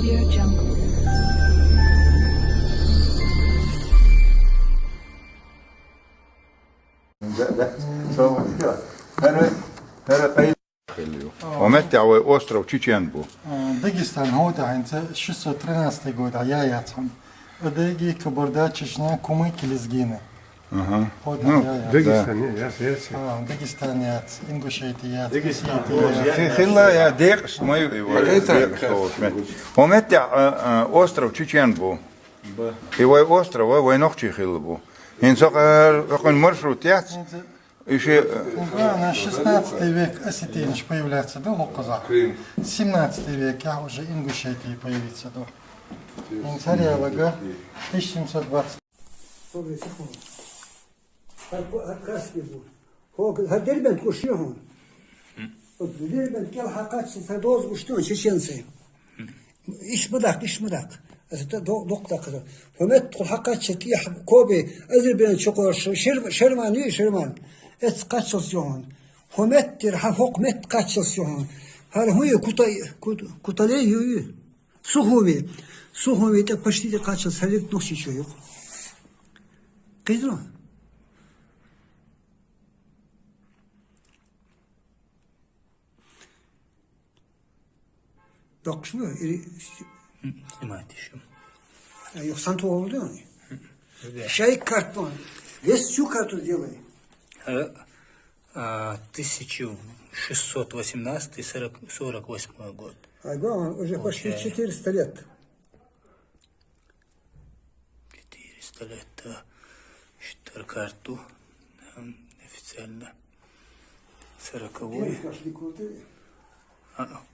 Audio Jungle. ومتع остров Чеченбу. Дагестан годаинца 613 год, а я там. Одаги Кабарда, Чечня, Кумы, Килизгины. Ага. Дагестан, я. Дагестан, я, Ингушетия, Хилла я декс мой ومتع остров Чеченбу. Его остров, его ночи хилбу. Инсак какой маршрут я? Еще на 16 век осетиныч появляется, да, казах. 17 век я уже Ингушетии появится, да. Инсария Лага, 1720. Дербент кушнёхун. Вот дербент кел хакатси садоз кушнён чеченцы. Ишмадак. Это доктор. Фомет хакатси тих коби азербайджан чокор шерман. Это качелсён. Фомет тир хокмет качелсён. Хар хуй кутале юй. Сухови это почти качел салит носит чё. Кайдро. Bak şunu, Снимайте еще. yok santo oldu yani. Şey karton, весь карту делай. 1618-48 год. Ага, уже почти 400 лет. 400 лет, да. Считаю карту. Официально. 40-й.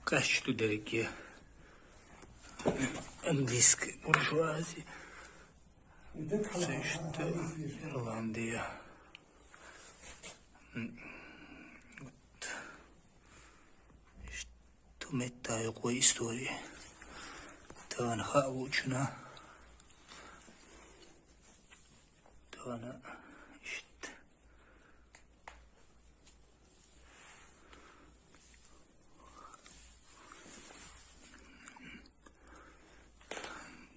Качеству далеки. Английской буржуазии. Все, что Ирландия. Вот. Что метаю какой истории. Танха учена. Тана işte.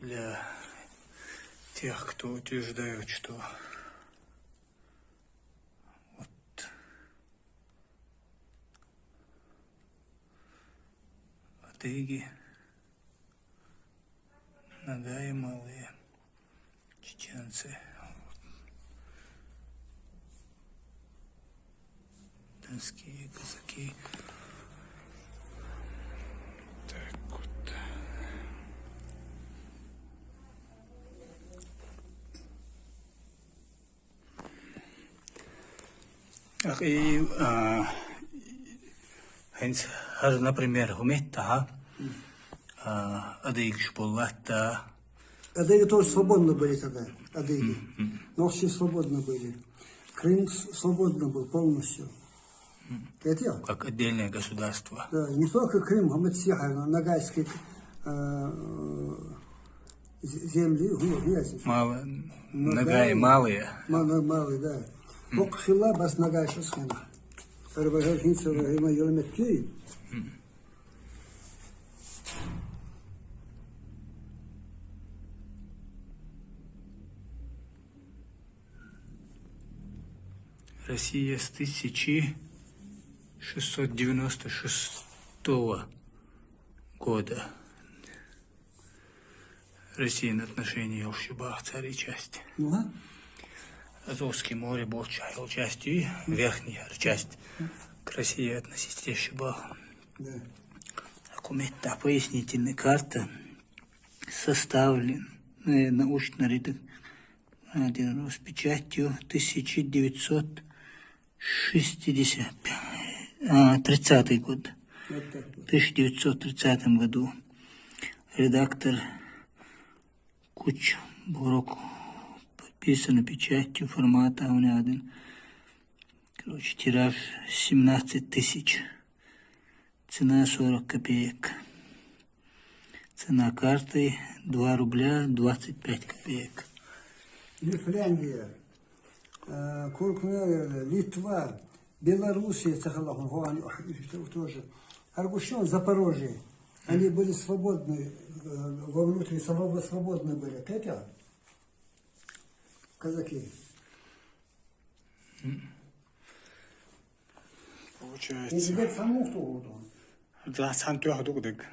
Для тех, кто утверждает, что вот адыги, нагаи малые, чеченцы, донские казаки. Так вот. Например, Гумета, Адыгиш Буллата. Адыги тоже свободно были тогда, адыги. Но все свободно были. Крым свободно был полностью. Это я. Как отдельное государство. Да, не только Крым, а Мацьяха, Ногайские земли, Нагаи малые. Малые, да. Окхила бас Ногай шасхана. Арбажахница Рахима Елметки. Россия с 1696 года. Россия на отношении Алшибах, царей части. Азовское море был частью, верхняя часть к России относительно Шибаха. Документ пояснительная карта составлен научно с печатью 1930 год. В 1930 году редактор Куч Бурок подписано печатью формата А1. Короче, тираж 17 тысяч. Цена 40 копеек. Цена карты 2 рубля 25 копеек. Финляндия, Литва, Белоруссия, тоже. Аргушон, Запорожье. Они были свободны вовнутрь свободно были. Петя? Казаки. Получается. И теперь саму кто году? Да, сантуахду гдыг.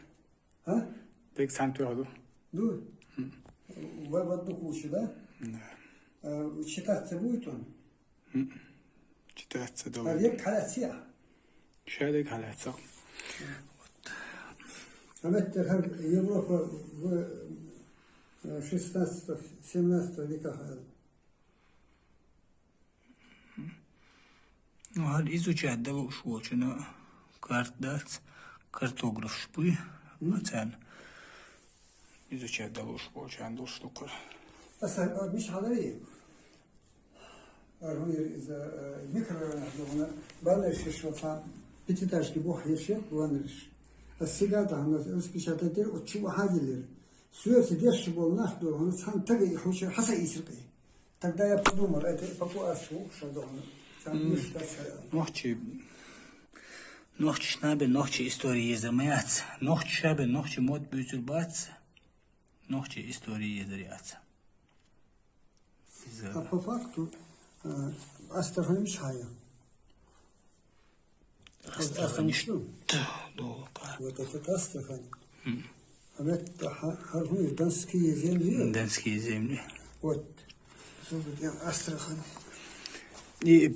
А? Дэг сантуахду. Ну, в одну кучу, да? Да. Читаться будет он? Читается А долго. век халяция. Шәдік халатсақ. А это Европа в 16-17 веках. Ну, изучать да уж очень, картограф шпы, оцен. Изучать да уж очень, андул штука. مش حضري إذا ميكро هنا بالش شو فا بتدرس كبوح يشيء وانرش السجادة هم распечатать وتشوف حاجة سويس ديش بول ناخده هنا سان تجي يحوش حسا يسرقي тогда я подумал это попуасу что дома Нохчи шнабе, нохчи истории замаяц, нохчи шабе, нохчи мод бютюрбац, нохчи истории заряц. А по факту Астрахань Мишая. Астрахань что? Вот это Астрахань. А это Харгуй, Донские земли. Донские земли. Вот. Астрахань. И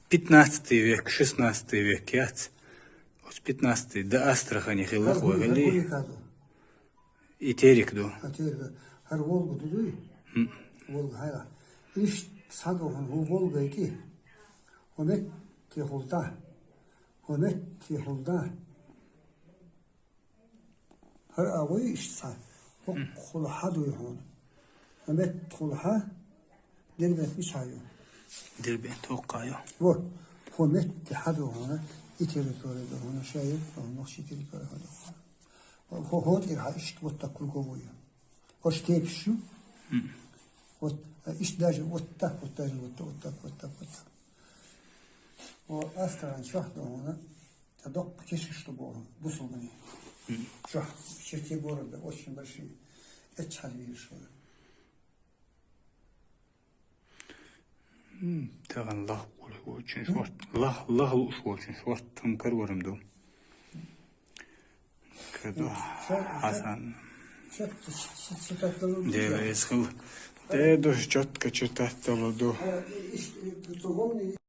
15 век, 16 век, яц. С 15 до Астрахани хилах вагали. И терик до. А терик. Хар Волгу тудуй. Волга хайла. Иш садохан ху Волга ити. Хомет ти хулда. Хомет ти хулда. Хар авой иш са. Хул хаду йхон. Хомет хулха. Дербет мишайо. Дербет توقع요. Вот. Хомет ти хаду хона. И территория хона шайо. Нохши территория хона. Ход ирха иш вот так круговую. Вот тепшу. Вот, ищ даже вот так, вот даже вот так. Вот Астрахань шахта, а док покиши, что было, бусулмани. Шах, в черте города, очень большие. Это чалви решили. Таган лах очень шорт. Лах уж очень шорт. Там карвором дом. Когда Хасан. Деве исхил. Те до четко читать того до.